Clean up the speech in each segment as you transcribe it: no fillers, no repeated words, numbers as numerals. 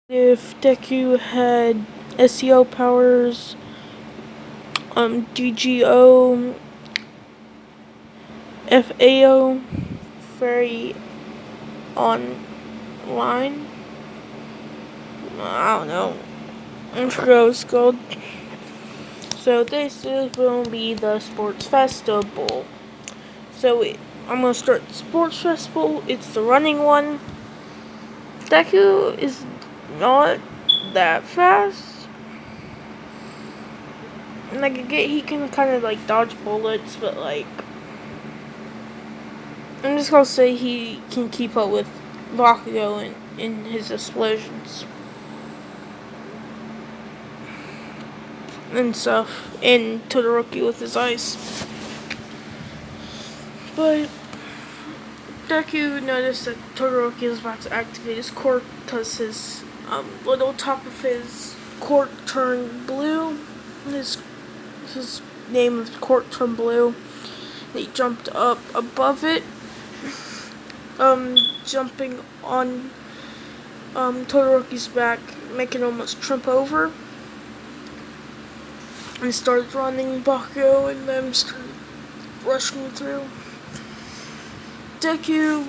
If Deku had SEO powers, DGO, FAO, Fairy Online, I don't know, I forgot what it's called. So this is going to be the Sports Festival. So I'm going to start the Sports Festival. It's the running one. Deku is not that fast. Like, he can kind of like dodge bullets, but like, I'm just gonna say he can keep up with Bakugo in his explosions and stuff, and Todoroki with his ice. But Deku noticed that Todoroki is about to activate his quirk because his little top of his quirk turned blue. His name of the quirk turned blue. He jumped up above it, jumping on Todoroki's back, making him almost trip over. And started running Bakugo and them started rushing through. Deku,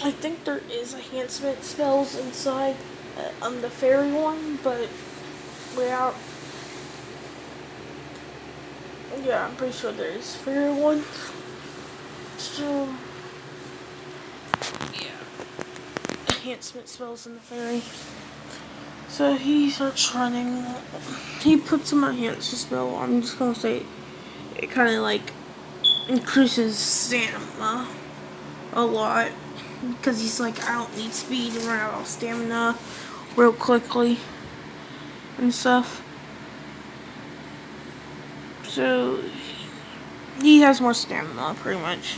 I think there is enhancement spells inside the fairy one, but without. Yeah, I'm pretty sure there is fairy one. So, yeah, enhancement spells in the fairy. So he starts running. He puts some enhancement spell. I'm just gonna say it kind of like increases stamina a lot because he's like, I don't need speed to run out of stamina real quickly and stuff. So he has more stamina pretty much.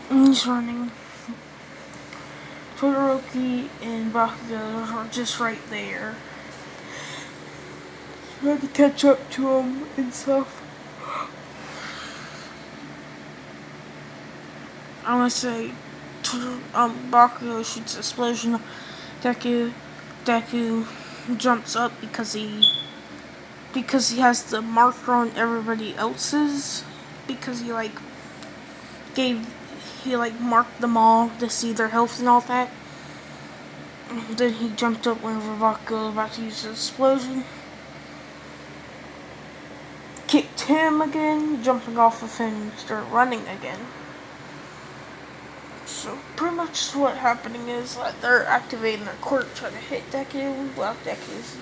And he's running. Todoroki and Bakugo are just right there. Trying to catch up to him and stuff. I want to say, Bakugo shoots an explosion. Deku jumps up because he has the marker on everybody else's. Because he marked them all to see their health and all that. Then he jumped up whenever Bakugo was about to use the explosion. Kicked him again, jumping off of him and started running again. So pretty much what happening is that they're activating their quirk trying to hit Deku. Well, Deku's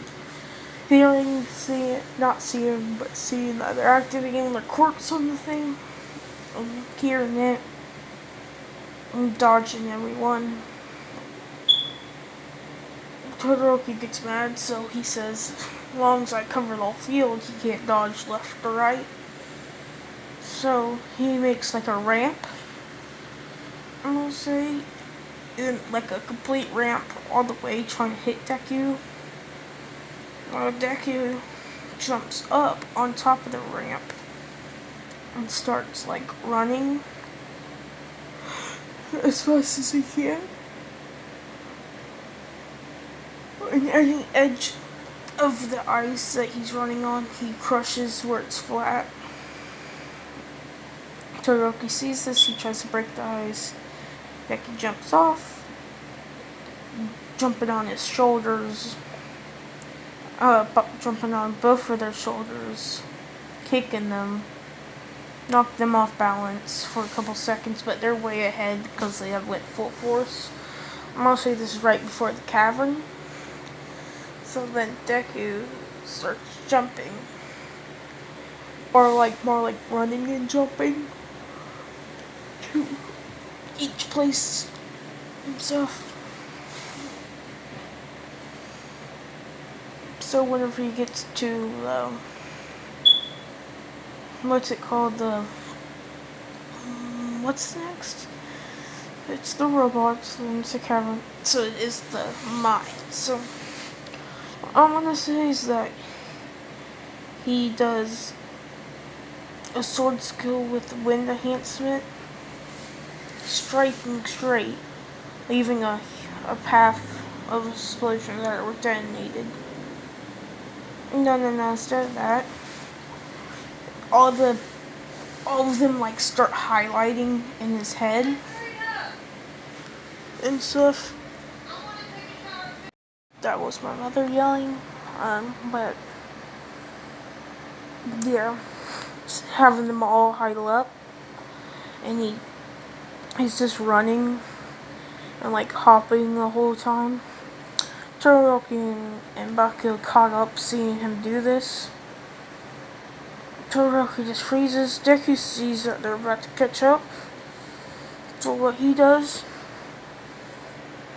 not seeing, but seeing that they're activating their quirks on the thing. Hearing it. And dodging everyone. Todoroki gets mad, so he says, as long as I cover the whole field, he can't dodge left or right. So he makes like a ramp, I'm gonna say, like a complete ramp all the way trying to hit Deku. Deku jumps up on top of the ramp and starts like running as fast as he can. And any edge of the ice that he's running on, he crushes where it's flat. Todoroki sees this, he tries to break the ice. Deku jumps off, jumping on his shoulders, jumping on both of their shoulders, kicking them, knock them off balance for a couple seconds, but they're way ahead because they have went full force. I'm gonna say this is right before the cavern. So then Deku starts jumping, or like more like running and jumping to each place himself. So whenever he gets to what's it called, what's next? It's the robots, and it's a cavern. So it is the mine. So what I want to say is that he does a sword skill with wind enhancement, striking straight, leaving a path of explosions that were detonated. No, instead of that, all of them like start highlighting in his head and stuff. That was my mother yelling. But yeah, having them all huddle up, and he's just running and like hopping the whole time. Todoroki and Bakugo caught up seeing him do this. Todoroki just freezes. Deku sees that they're about to catch up. So what he does,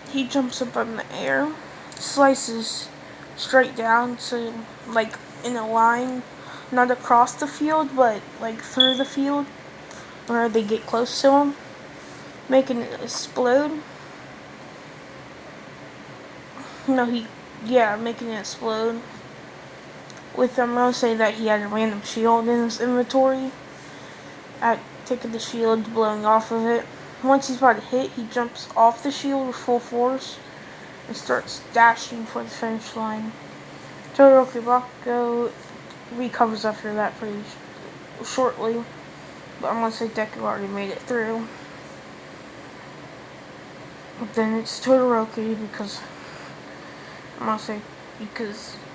he jumps up in the air, slices straight down, so like in a line, not across the field, but like through the field, where they get close to him, making it explode. Making it explode. With I'm gonna say that he had a random shield in his inventory. At taking the shield, blowing off of it. Once he's about to hit, he jumps off the shield with full force and starts dashing for the finish line. Todoroki Bakugo recovers after that pretty shortly, but I'm gonna say Deku already made it through. But then it's Todoroki because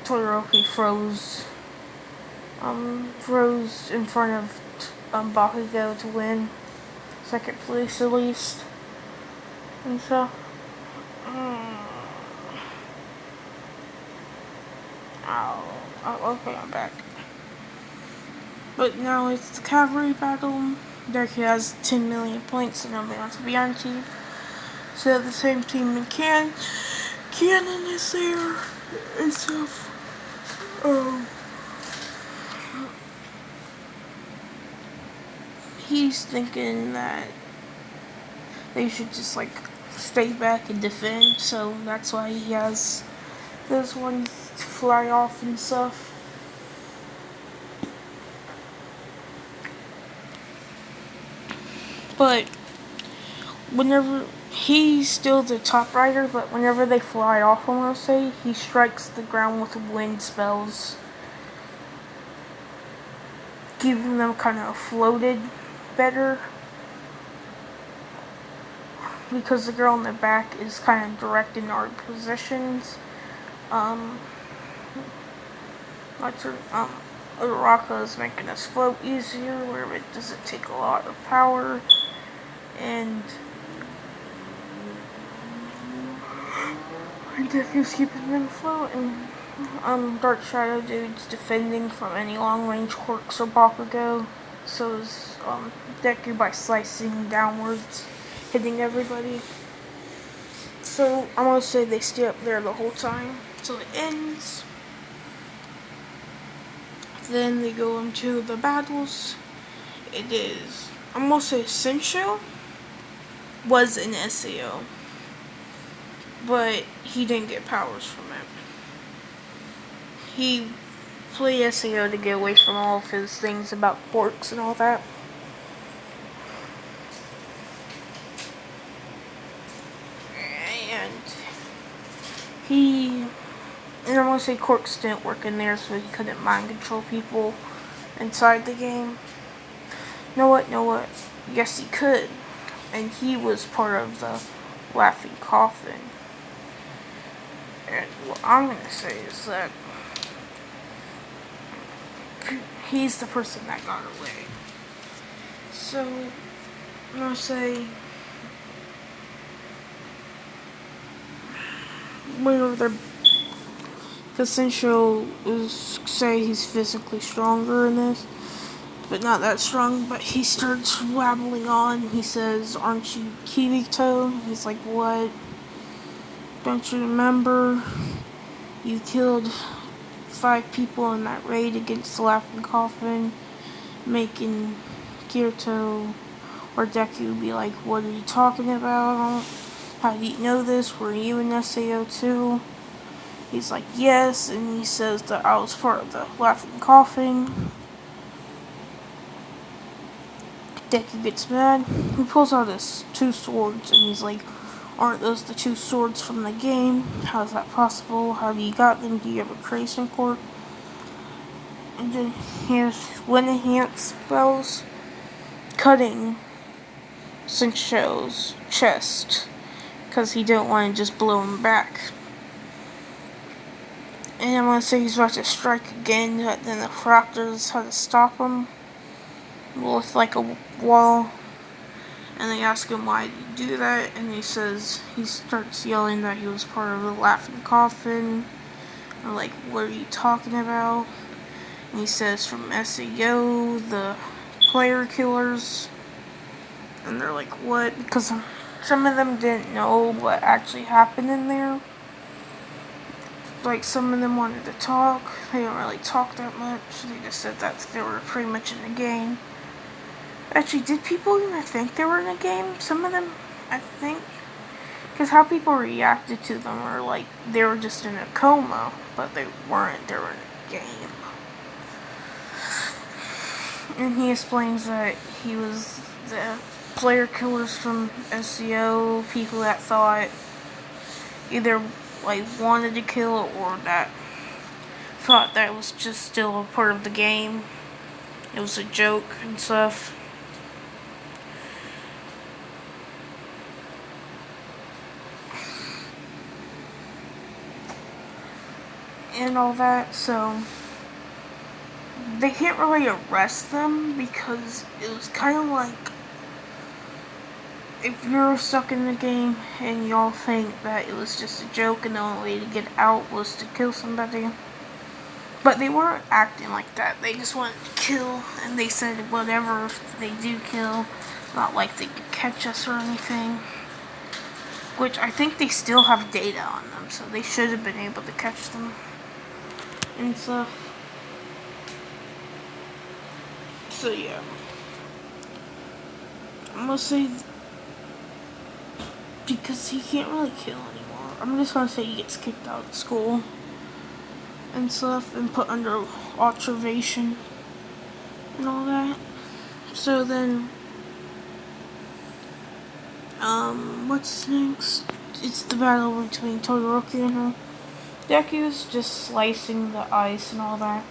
Todoroki froze in front of Bakugo to win second place at least, and so okay, I'm back. But now it's the Cavalry battle. Deku has 10 million points and nobody wants to be on team. So the same team in Cannon is there and stuff. He's thinking that they should just like stay back and defend, so that's why he has those ones to fly off and stuff. But whenever he's still the top rider, but whenever they fly off, I'm gonna say, he strikes the ground with wind spells, keeping them kind of floated better, because the girl in the back is kind of directing our positions. Uraraka is making us float easier, where it doesn't take a lot of power, and Deku's keeping them afloat, and Dark Shadow Dude's defending from any long-range quirks or Bakugo. So is Deku by slicing downwards, hitting everybody. So I'm gonna say they stay up there the whole time till it ends. Then they go into the battles. It is, I'm gonna say Sensho was an SAO, but he didn't get powers from it. He played SAO to get away from all of his things about quirks and all that. And I'm gonna say quirks didn't work in there, so he couldn't mind control people inside the game. Know what? Yes, he could. And he was part of the Laughing Coffin. And what I'm gonna say is that he's the person that got away. So I'm gonna say because Sensho say he's physically stronger in this, but not that strong. But he starts wabbling on. He says, "Aren't you Kirito?" He's like, "What? Don't you remember? You killed 5 people in that raid against the Laughing Coffin," making Kirito or Deku be like, "What are you talking about? How do you know this? Were you in SAO too?" He's like, "Yes," and he says that I was part of the Laughing Coffin. Deku gets mad. He pulls out his 2 swords and he's like, Aren't those the two swords from the game? How is that possible? How do you got them? Do you have a creation port? And then here's when enhanced spells. Cutting Sincho's chest because he didn't want to just blow him back. And I'm gonna say he's about to strike again, but then the Raptors had to stop him with like a wall. And they ask him why did he do that, and he starts yelling that he was part of the Laughing Coffin. They're like, what are you talking about? And he says from SAO, the player killers. And they're like, what? Because some of them didn't know what actually happened in there. Like, some of them wanted to talk. They didn't really talk that much. They just said that they were pretty much in the game. Actually, did people even think they were in a game? Some of them, I think. Because how people reacted to them were like, they were just in a coma. But they weren't. They were in a game. And he explains that he was the player killers from SEO, people that thought either like wanted to kill or that thought that it was just still a part of the game. It was a joke and stuff. And all that, so they can't really arrest them because it was kind of like if you're stuck in the game and y'all think that it was just a joke and the only way to get out was to kill somebody. But they weren't acting like that. They just wanted to kill, and they said whatever if they do kill, not like they could catch us or anything. Which I think they still have data on them, so they should have been able to catch them and stuff. So yeah, I'm gonna say because he can't really kill anymore. I'm just gonna say he gets kicked out of school and stuff and put under observation and all that. So then, what's next? It's the battle between Todoroki and her. Deku's just slicing the ice and all that.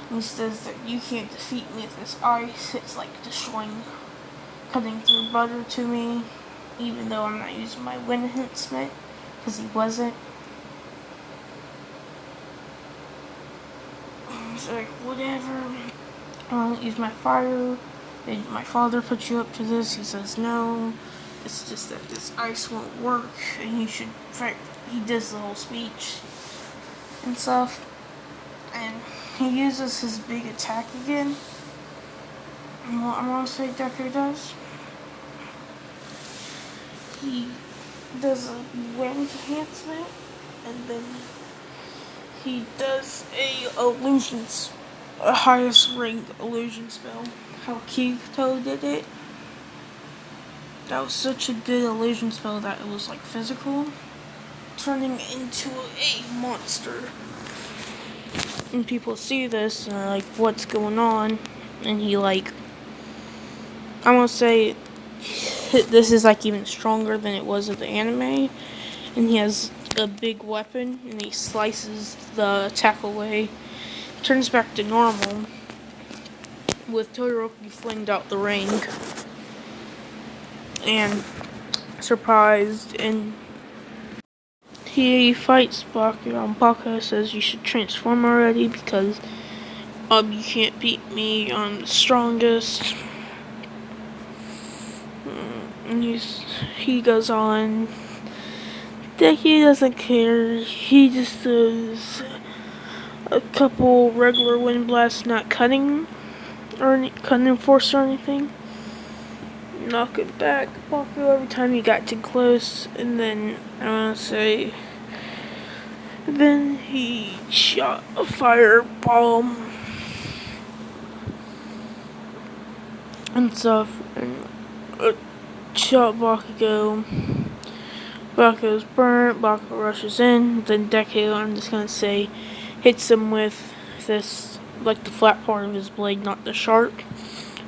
And he says that you can't defeat me with this ice. It's like destroying, cutting through butter to me. Even though I'm not using my wind enhancement. Because he wasn't. He's like, whatever. I won't use my fire. Did my father put you up to this? He says no. It's just that this ice won't work. And you should fight. He does the whole speech and stuff. And he uses his big attack again. And what I'm gonna say Deku does, he does a wind enhancement, and then he does a highest rank illusion spell. How Kito did it. That was such a good illusion spell that it was like physical, turning into a monster. And people see this and are like, what's going on? And he like, I'm gonna say this is like even stronger than it was in the anime. And he has a big weapon and he slices the attack away. Turns back to normal with Todoroki flinged out the ring. And surprised, and he fights Baku, and Baku says you should transform already because you can't beat me, I'm the strongest. And he goes on that he doesn't care. He just does a couple regular wind blasts, not cutting force or anything. Knock it back, Baku, every time he got too close, and then I wanna say, then he shot a fireball and stuff, and shot Bakugo. Bakugo's burnt, Bakugo rushes in, then Deku, I'm just gonna say, hits him with this, like the flat part of his blade, not the sharp,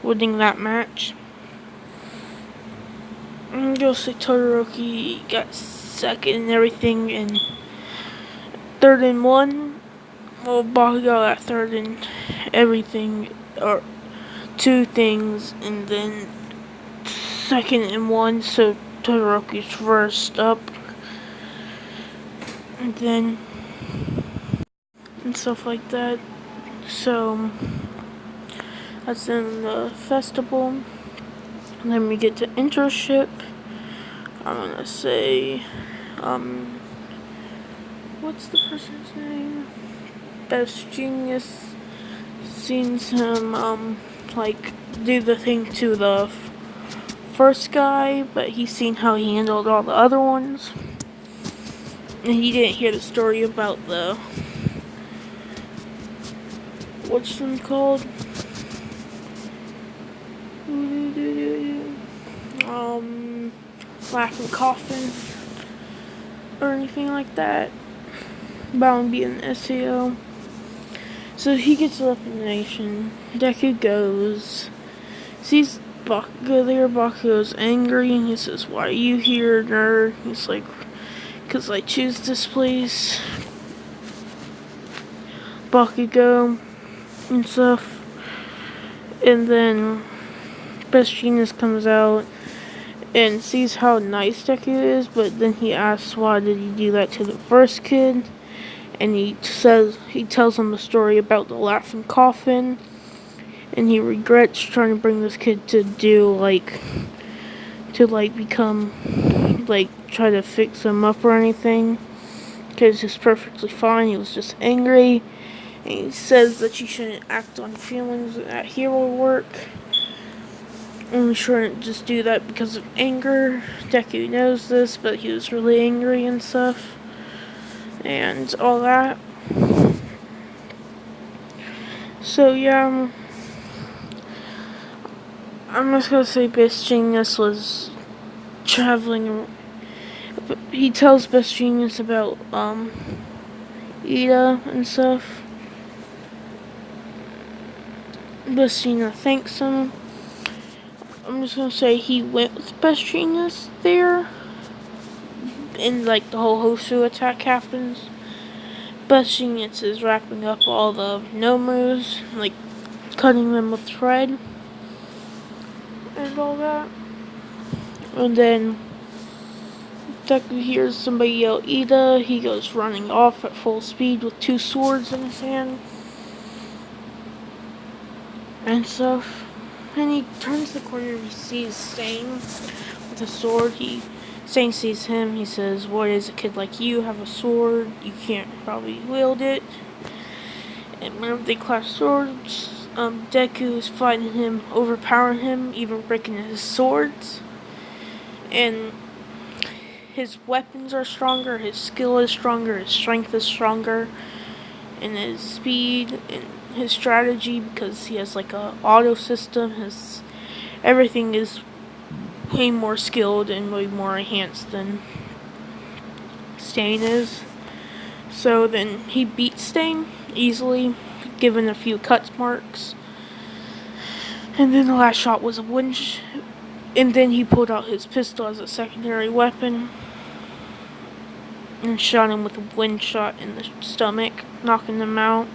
winning that match. You'll see Todoroki got second and everything, and third and one. Well, Bakugo got third and everything, or two things, and then second and one. So Todoroki's first up, and then and stuff like that. So that's in the festival. And then we get to Intership. I'm gonna say, what's the person's name? Best Genius sees him, like, do the thing to the first guy, but he's seen how he handled all the other ones. And he didn't hear the story about the, what's them called? Laughing Coffin, or anything like that. Bound being an SEO. So he gets elimination. Deku goes, sees Bakugo there. Bakugo's angry, and he says, "Why are you here, nerd?" He's like, "'Cause I choose this place." Bakugo and stuff. And then Best Genius comes out and sees how nice Deku is, but then he asks why did he do that to the first kid, and he tells him the story about the laughing coffin, and he regrets trying to bring this kid to become, try to fix him up or anything, because he's perfectly fine. He was just angry, and he says that you shouldn't act on feelings at hero work. And we shouldn't just do that because of anger. Deku knows this, but he was really angry and stuff. And all that. So, yeah. I'm just gonna say Best Genius was traveling. He tells Best Genius about, Ida and stuff. Best Genius thanks him. I'm just gonna say he went with Best Genius there, and the whole Hosu attack happens. Best Genius is wrapping up all the Nomus, cutting them with thread, and all that. And then Deku hears somebody yell Ida. He goes running off at full speed with two swords in his hand, and stuff. And he turns the corner and he sees Stain with a sword. Stain sees him. He says, "Why does a kid like you have a sword? You can't probably wield it." And whenever they clash swords, Deku is fighting him, overpowering him, even breaking his swords. And his weapons are stronger, his skill is stronger, his strength is stronger, and his speed and his strategy, because he has a auto system. Everything is way more skilled and way more enhanced than Stain is. So then he beats Stain easily, given a few cut marks. And then the last shot was a wind, and then he pulled out his pistol as a secondary weapon and shot him with a wind shot in the stomach, knocking him out.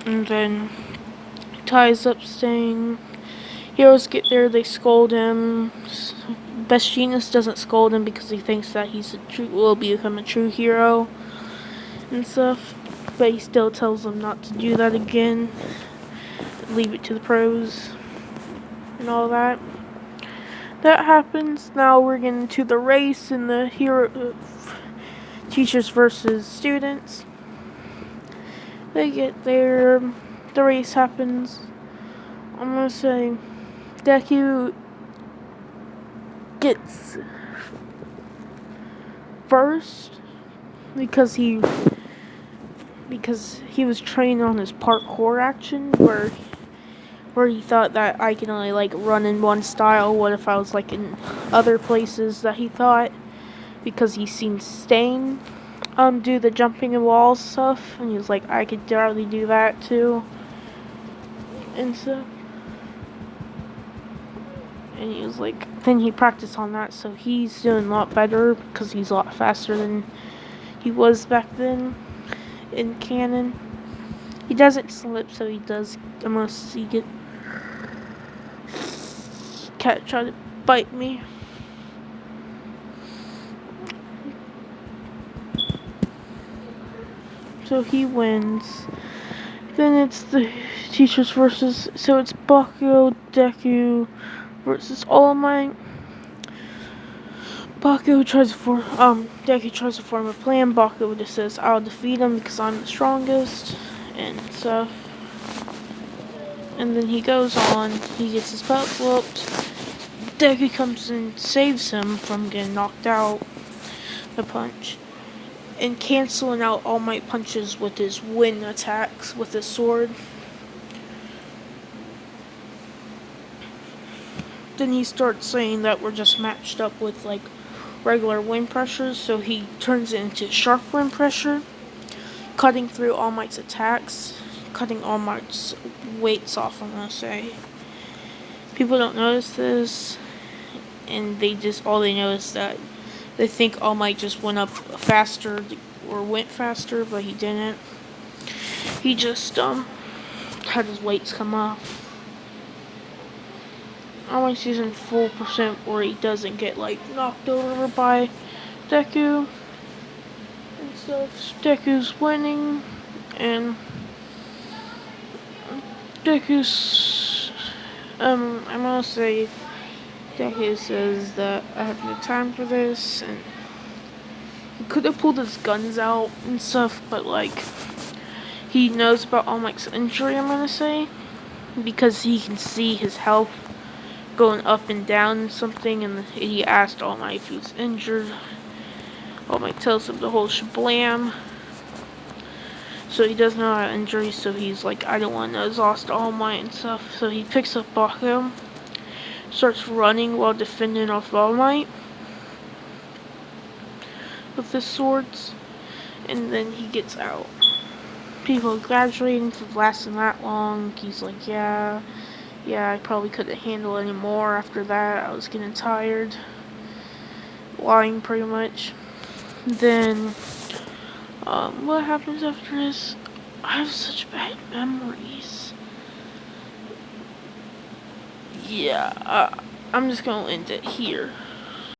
And then ties up Stain. Heroes get there, they scold him. Best Genius doesn't scold him because he thinks that will become a true hero and stuff. But he still tells them not to do that again. Leave it to the pros and all that. That happens. Now we're getting to the race and the teachers versus students. They get there, the race happens. I'm gonna say Deku gets first because he was trained on his parkour action where he thought that I can only run in one style. What if I was in other places that he thought, because he's seen Stain do the jumping in walls stuff, and he was like, I could hardly do that too and stuff. And he was like, then he practiced on that, so he's doing a lot better because he's a lot faster than he was back then in canon. He doesn't slip, so he does, unless he get cat try to bite me. So he wins. Then it's the teachers versus, so it's Bakugo, Deku versus All Might. Deku tries to form a plan. Bakugo just says, I'll defeat him because I'm the strongest, and stuff. And then he goes on, he gets his butt whooped. Deku comes and saves him from getting knocked out, the punch, and canceling out All Might punches with his wind attacks with his sword. Then he starts saying that we're just matched up with like regular wind pressures, so he turns it into sharp wind pressure, cutting through All Might's attacks, cutting All Might's weights off, I'm gonna say. People don't notice this, and all they know is that they think All Might just went up faster or went faster, but he didn't. He just had his weights come off. All Might's using full percent where he doesn't get like knocked over by Deku and stuff. Deku's winning, and Deku's I'm gonna say Deku says that I have no time for this, and he could have pulled his guns out and stuff, but like he knows about All Might's injury, I'm gonna say, because he can see his health going up and down and something, and he asked All Might if he was injured. All Might tells him the whole shablam. So he doesn't know about injury, so he's like, I don't want to exhaust All Might and stuff. So he picks up Bakugo, starts running while defending off All Might with his swords, and then he gets out. People are graduating for lasting that long. He's like, yeah, I probably couldn't handle any more after that. I was getting tired. Lying pretty much. Then, what happens after this? I have such bad memories. Yeah, I'm just gonna end it here.